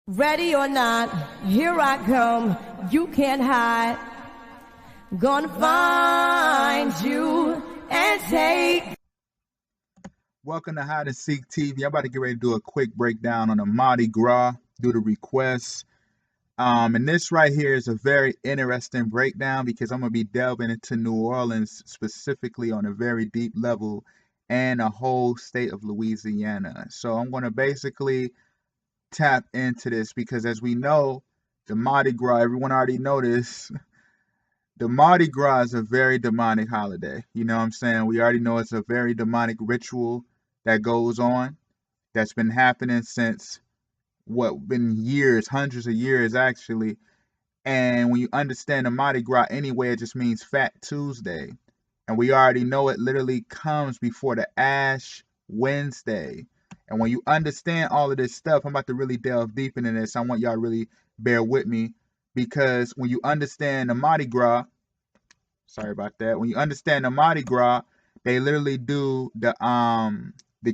Ready or not, here I come. You can't hide. Gonna find you and take. Welcome to Hide and Seek TV. I'm about to get ready to do a quick breakdown on the Mardi Gras due to requests. And this right here is a very interesting breakdown because I'm going to be delving into New Orleans specifically on a very deep level and a whole state of Louisiana. So I'm going to basically tap into this because, as we know, the Mardi Gras, everyone already noticed, the Mardi Gras is a very demonic holiday. You know what I'm saying? We already know it's a very demonic ritual that goes on that's been happening since been years, hundreds of years actually. And when you understand the Mardi Gras anyway, it just means Fat Tuesday. And we already know it literally comes before the Ash Wednesday. And when you understand all of this stuff, I'm about to really delve deep into this. I want y'all to really bear with me because when you understand the Mardi Gras, sorry about that. When you understand the Mardi Gras, they literally do the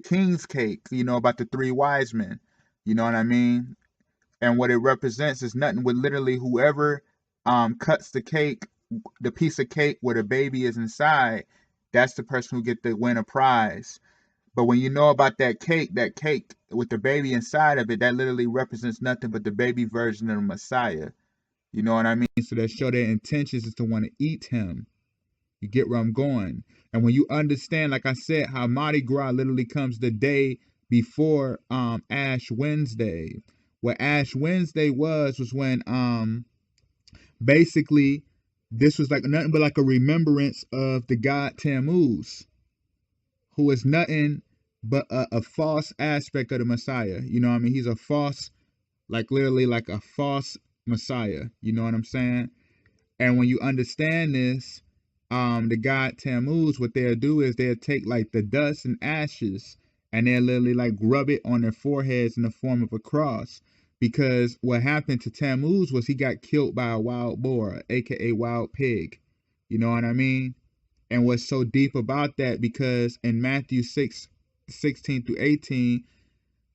king's cake, about the three wise men. You know what I mean? And what it represents is nothing but literally whoever cuts the cake, the piece of cake where the baby is inside, that's the person who get to win a prize. But when you know about that cake with the baby inside of it, that literally represents nothing but the baby version of the Messiah. You know what I mean? So that show their intentions is to want to eat him. You get where I'm going? And when you understand, like I said, how Mardi Gras literally comes the day before Ash Wednesday. What Ash Wednesday was when basically this was like nothing but like a remembrance of the god Tammuz, who is nothing but a false aspect of the Messiah. You know what I mean? He's a false, like literally like a false Messiah. You know what I'm saying? And when you understand this, the god Tammuz, what they'll do is they'll take like the dust and ashes and they'll literally like rub it on their foreheads in the form of a cross. Because what happened to Tammuz was he got killed by a wild boar, aka wild pig. You know what I mean? And what's so deep about that, because in Matthew 6:16 through 18,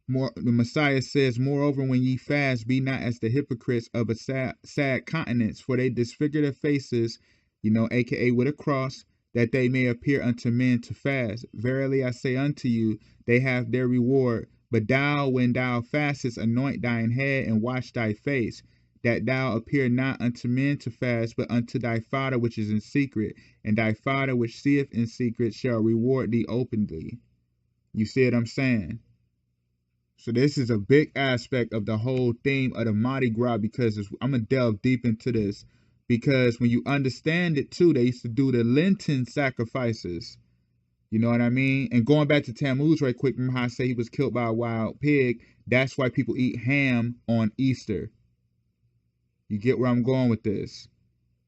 the Messiah says, "Moreover, when ye fast, be not as the hypocrites of a sad countenance, for they disfigure their faces, aka with a cross, that they may appear unto men to fast. Verily I say unto you, they have their reward. But thou, when thou fastest, anoint thine head and wash thy face, that thou appear not unto men to fast, but unto thy Father which is in secret. And thy Father which seeth in secret shall reward thee openly." You see what I'm saying? So this is a big aspect of the whole theme of the Mardi Gras, because I'm going to delve deep into this. Because when you understand it too, they used to do the Lenten sacrifices. You know what I mean? And going back to Tammuz right quick, remember how I say he was killed by a wild pig? That's why people eat ham on Easter. You get where I'm going with this?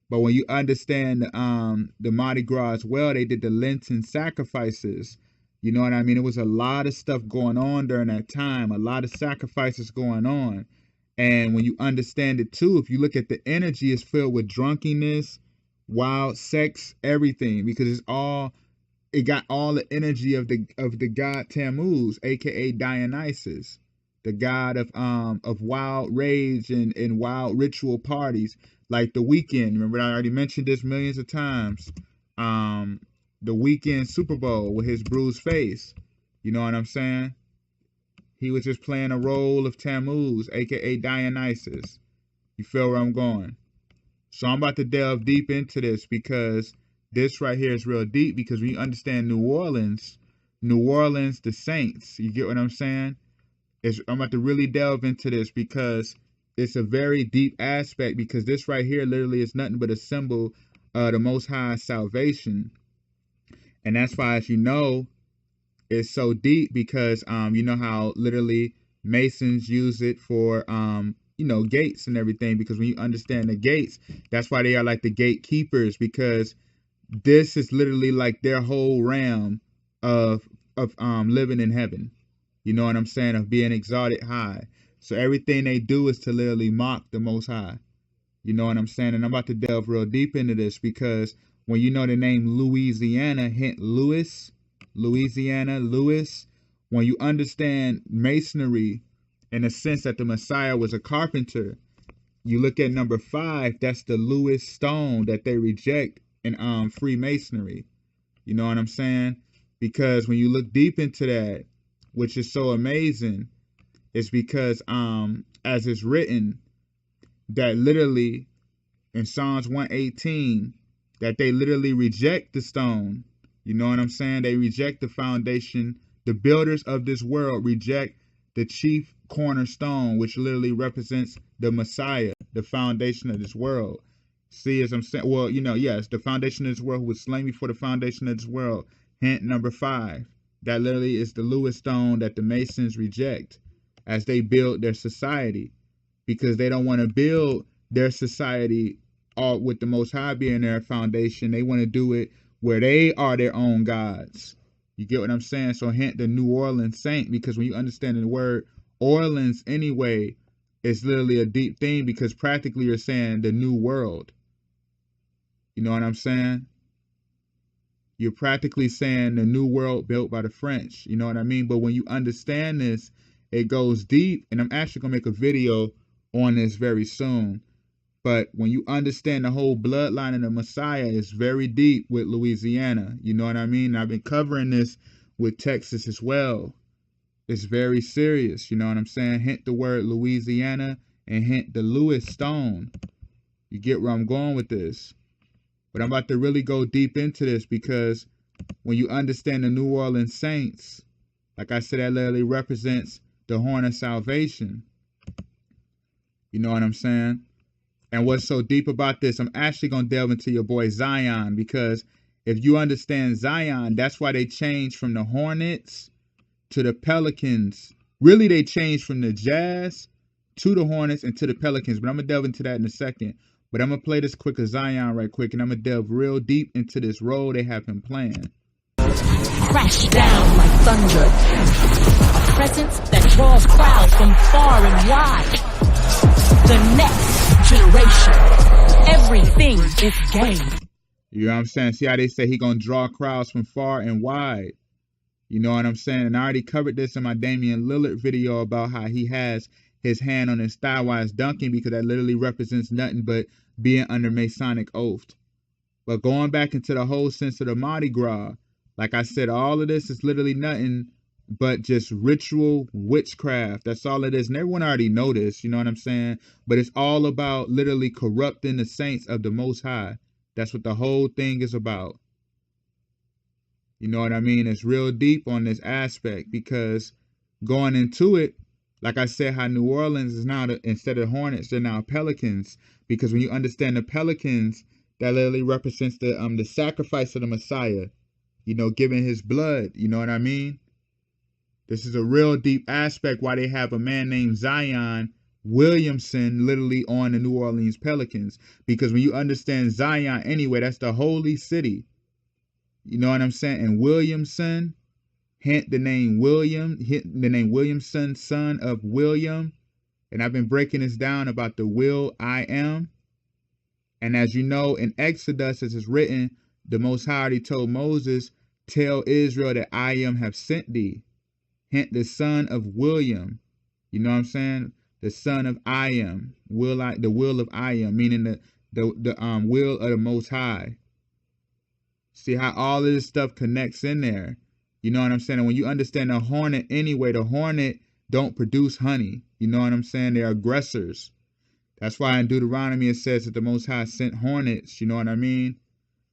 But when you understand the Mardi Gras as well, they did the Lenten sacrifices. You know what I mean? It was a lot of stuff going on during that time, a lot of sacrifices going on. And when you understand it too, if you look at the energy, it's filled with drunkenness, wild sex, everything, because it got all the energy of the god Tammuz, aka Dionysus, the god of wild rage and wild ritual parties, like the Weeknd. Remember, I already mentioned this millions of times. The Weeknd Super Bowl with his bruised face. You know what I'm saying? He was just playing a role of Tammuz, aka Dionysus. You feel where I'm going? So I'm about to delve deep into this because this right here is real deep, because when you understand New Orleans, the Saints, you get what I'm saying? I'm about to really delve into this because it's a very deep aspect, because this right here literally is nothing but a symbol of the Most High's salvation. And that's why, as you know, it's so deep, because you know how literally Masons use it for gates and everything, because when you understand the gates, that's why they are like the gatekeepers, because this is literally like their whole realm of living in heaven. You know what I'm saying? Of being exalted high. So everything they do is to literally mock the Most High. You know what I'm saying? And I'm about to delve real deep into this, because when you know the name Louisiana, hint Louisiana, Louis, when you understand masonry, in the sense that the Messiah was a carpenter. You look at number 5, that's the Lewis stone that they reject in Freemasonry. You know what I'm saying? Because when you look deep into that, which is so amazing, it's because as it's written, that literally in Psalms 118, that they literally reject the stone. You know what I'm saying? They reject the foundation. The builders of this world reject the chief cornerstone, which literally represents the Messiah, the foundation of this world. See, as I'm saying, well, you know, yes, the foundation of this world, who was slain before the foundation of this world. Hint number 5. That literally is the Lewis stone that the Masons reject as they build their society, because they don't want to build their society all with the Most High being their foundation. They want to do it where they are their own gods. You get what I'm saying? So hint the New Orleans saint, because when you understand the word Orleans anyway, it's literally a deep thing, because practically you're saying the new world. You know what I'm saying? You're practically saying the new world built by the French. You know what I mean? But when you understand this, it goes deep. And I'm actually going to make a video on this very soon. But when you understand the whole bloodline of the Messiah, it's very deep with Louisiana. You know what I mean? I've been covering this with Texas as well. It's very serious. You know what I'm saying? Hint the word Louisiana and hint the Lewis stone. You get where I'm going with this. But I'm about to really go deep into this, because when you understand the New Orleans Saints, like I said, that literally represents the horn of salvation. You know what I'm saying? And what's so deep about this, I'm actually going to delve into your boy Zion, because if you understand Zion, that's why they changed from the Hornets to the Pelicans. Really, they changed from the Jazz to the Hornets and to the Pelicans. But I'm going to delve into that in a second. But I'm going to play this quick of Zion right quick, and I'm going to delve real deep into this role they have been playing. Crash down like thunder. A presence that draws crowds from far and wide. The next generation. Everything is game. You know what I'm saying? See how they say he going to draw crowds from far and wide. You know what I'm saying? And I already covered this in my Damian Lillard video about how he has his hand on his thigh while he's dunking, because that literally represents nothing but being under Masonic oath. But going back into the whole sense of the Mardi Gras, like I said, all of this is literally nothing but just ritual witchcraft. That's all it is. And everyone already know this, you know what I'm saying? But it's all about literally corrupting the saints of the Most High. That's what the whole thing is about. You know what I mean? It's real deep on this aspect, because going into it, like I said, how New Orleans is now, instead of Hornets, they're now Pelicans. Because when you understand the Pelicans, that literally represents the sacrifice of the Messiah, you know, giving his blood. You know what I mean? This is a real deep aspect why they have a man named Zion Williamson literally on the New Orleans Pelicans. Because when you understand Zion anyway, that's the holy city. You know what I'm saying? And Williamson, hint the name William, hint the name Williamson, son of William. And I've been breaking this down about the will I am. And as you know, in Exodus, as it's written, the Most High already told Moses, tell Israel that I am have sent thee. Hint the son of William. You know what I'm saying? The son of I am. The will of I am, meaning the will of the Most High. See how all of this stuff connects in there. You know what I'm saying? And when you understand the hornet anyway, the hornet don't produce honey. You know what I'm saying? They're aggressors. That's why in Deuteronomy it says that the Most High sent hornets. You know what I mean?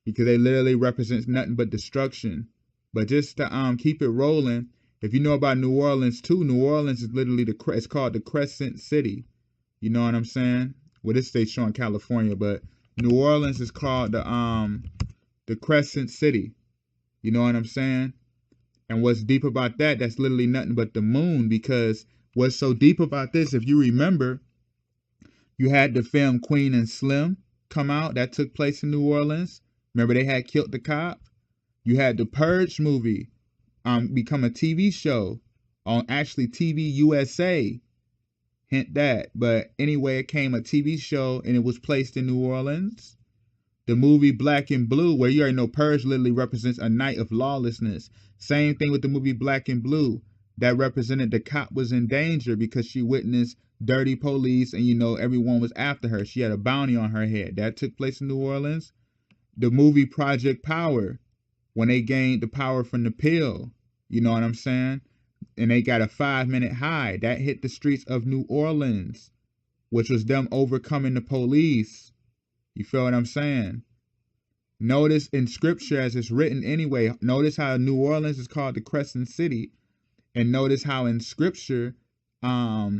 Because they literally represent nothing but destruction. But just to keep it rolling, if you know about New Orleans too, New Orleans is literally it's called the Crescent City. You know what I'm saying? Well, this state's showing California, but New Orleans is called the Crescent City. You know what I'm saying? And what's deep about that, that's literally nothing but the moon, because what's so deep about this, if you remember, you had the film Queen and Slim come out. That took place in New Orleans. Remember they had killed the cop? You had the Purge movie become a TV show on actually TV USA. Hint that. But anyway, it came a TV show and it was placed in New Orleans. The movie Black and Blue, where you already know Purge literally represents a night of lawlessness. Same thing with the movie Black and Blue. that represented the cop was in danger because she witnessed dirty police and, you know, everyone was after her. She had a bounty on her head. That took place in New Orleans. The movie Project Power, when they gained the power from the pill, you know what I'm saying? And they got a 5-minute high. That hit the streets of New Orleans, which was them overcoming the police. You feel what I'm saying? Notice in scripture as it's written anyway, notice how New Orleans is called the Crescent City. And notice how in scripture, well,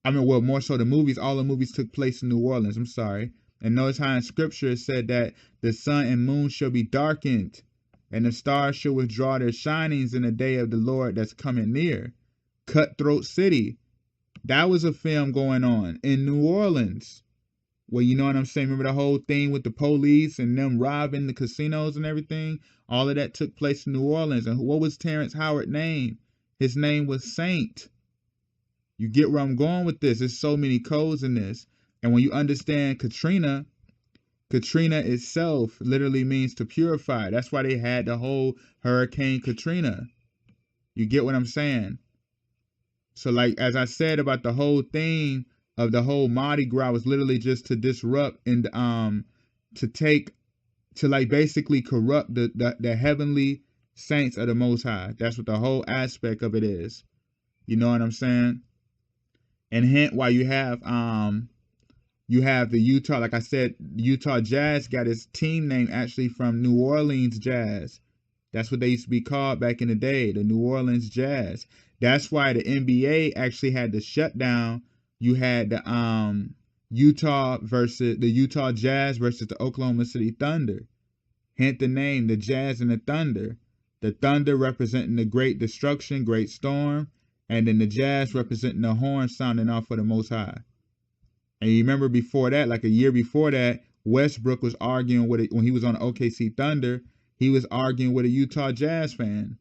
more so the movies, all the movies took place in New Orleans. I'm sorry. And notice how in scripture it said that the sun and moon shall be darkened, and the stars shall withdraw their shinings in the day of the Lord that's coming near. Cutthroat City. That was a film going on in New Orleans. Well, you know what I'm saying? Remember the whole thing with the police and them robbing the casinos and everything? All of that took place in New Orleans. And what was Terrence Howard's name? His name was Saint. You get where I'm going with this. There's so many codes in this. And when you understand Katrina, Katrina itself literally means to purify. That's why they had the whole Hurricane Katrina. You get what I'm saying? So like, as I said about the whole thing of the whole Mardi Gras was literally just to disrupt and to like basically corrupt the heavenly saints of the Most High. That's what the whole aspect of it is. You know what I'm saying? And hence why you have the Utah, like I said, Utah Jazz got its team name actually from New Orleans Jazz. That's what they used to be called back in the day, the New Orleans Jazz. That's why the NBA actually had to shut down. You had the Utah Jazz versus the Oklahoma City Thunder. Hence the name, the Jazz and the Thunder. The Thunder representing the great destruction, great storm, and then the Jazz representing the horn sounding off for the Most High. And you remember before that, like a year before that, Westbrook was arguing with it when he was on the OKC Thunder. He was arguing with a Utah Jazz fan.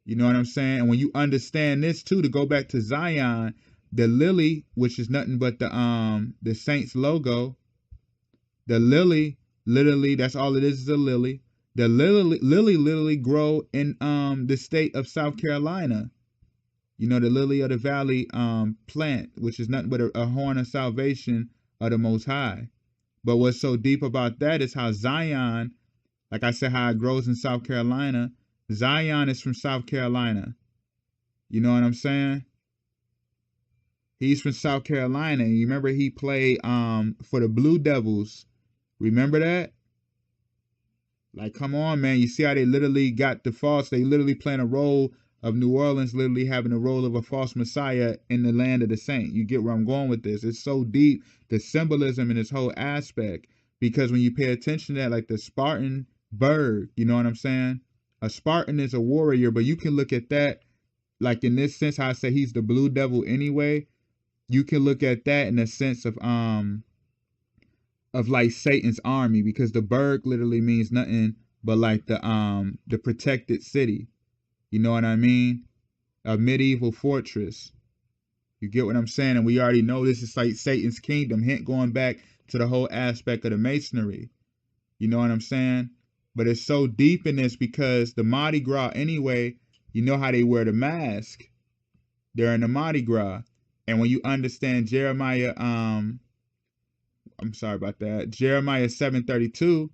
You know what I'm saying? And when you understand this too, to go back to Zion, the lily, which is nothing but the Saints logo, the lily, literally, that's all it is a lily. The lily literally grow in the state of South Carolina. You know, the lily of the valley plant, which is nothing but a horn of salvation of the Most High. But what's so deep about that is how Zion, like I said, how it grows in South Carolina. Zion is from South Carolina. You know what I'm saying? He's from South Carolina. And you remember he played for the Blue Devils. Remember that? Like, come on, man. You see how they literally got the false. They literally playing a role of New Orleans, literally having the role of a false messiah in the land of the saint. You get where I'm going with this. It's so deep, the symbolism in this whole aspect. Because when you pay attention to that, like the Spartan bird, you know what I'm saying? A Spartan is a warrior, but you can look at that, like in this sense, how I say he's the blue devil anyway. You can look at that in the sense of like Satan's army, because the bird literally means nothing but like the protected city. You know what I mean? A medieval fortress. You get what I'm saying? And we already know this is like Satan's kingdom, hint going back to the whole aspect of the masonry. You know what I'm saying? But it's so deep in this because the Mardi Gras anyway, you know how they wear the mask during the Mardi Gras. And when you understand Jeremiah, I'm sorry about that, Jeremiah 7:32,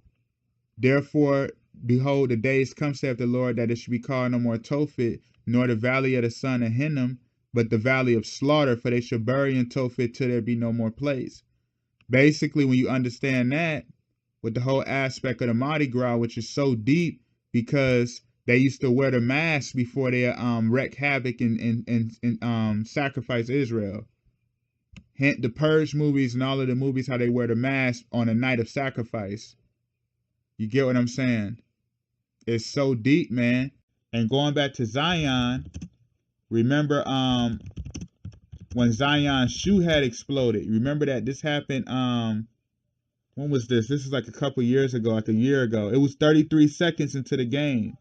therefore, behold, the days come, saith the Lord, that it should be called no more Tophet, nor the valley of the son of Hinnom, but the valley of slaughter, for they shall bury in Tophet till there be no more place. Basically, when you understand that, with the whole aspect of the Mardi Gras, which is so deep, because they used to wear the mask before they wreak havoc and sacrifice Israel. Hence the Purge movies and all of the movies, how they wear the mask on a night of sacrifice. You get what I'm saying? It's so deep, man. And going back to Zion, remember when Zion's shoe had exploded. Remember that this happened, when was this? This is like a couple years ago, like a year ago. It was 33 seconds into the game.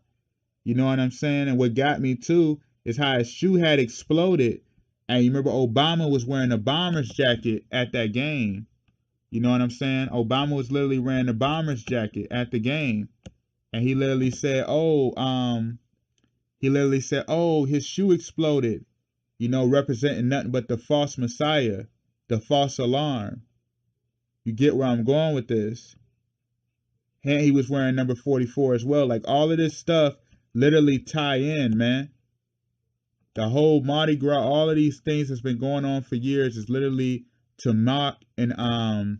You know what I'm saying? And what got me too is how his shoe had exploded. And you remember Obama was wearing a bomber's jacket at that game. You know what I'm saying? Obama was literally wearing a bomber's jacket at the game. And he literally said, He literally said, oh, his shoe exploded, you know, representing nothing but the false Messiah, the false alarm. You get where I'm going with this? And he was wearing number 44 as well. Like, all of this stuff literally tie in, man. The whole Mardi Gras, all of these things that's been going on for years is literally to mock and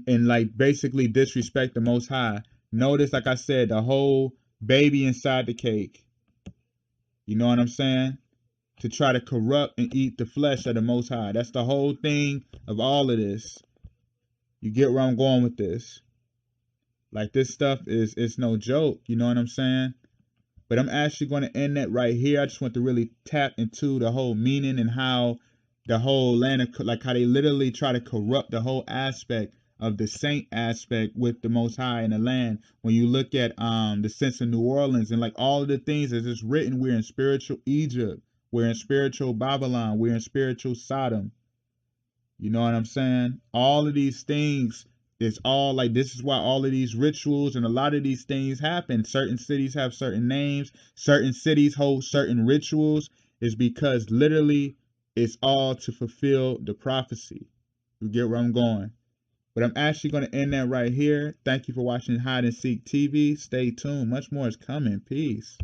like basically disrespect the Most High. Notice, like I said, the whole baby inside the cake. You know what I'm saying? To try to corrupt and eat the flesh of the Most High. That's the whole thing of all of this. You get where I'm going with this? Like, this stuff it's no joke. You know what I'm saying? But I'm actually going to end that right here. I just want to really tap into the whole meaning and how the whole land of, like, how they literally try to corrupt the whole aspect of the saint aspect with the Most High in the land. When you look at the sense of New Orleans and like all of the things that's just written, we're in spiritual Egypt, we're in spiritual Babylon, we're in spiritual Sodom. You know what I'm saying? All of these things, it's all like, this is why all of these rituals and a lot of these things happen. Certain cities have certain names. Certain cities hold certain rituals. Is because literally it's all to fulfill the prophecy. You get where I'm going? But I'm actually going to end that right here. Thank you for watching Hide and Seek TV. Stay tuned. Much more is coming. Peace.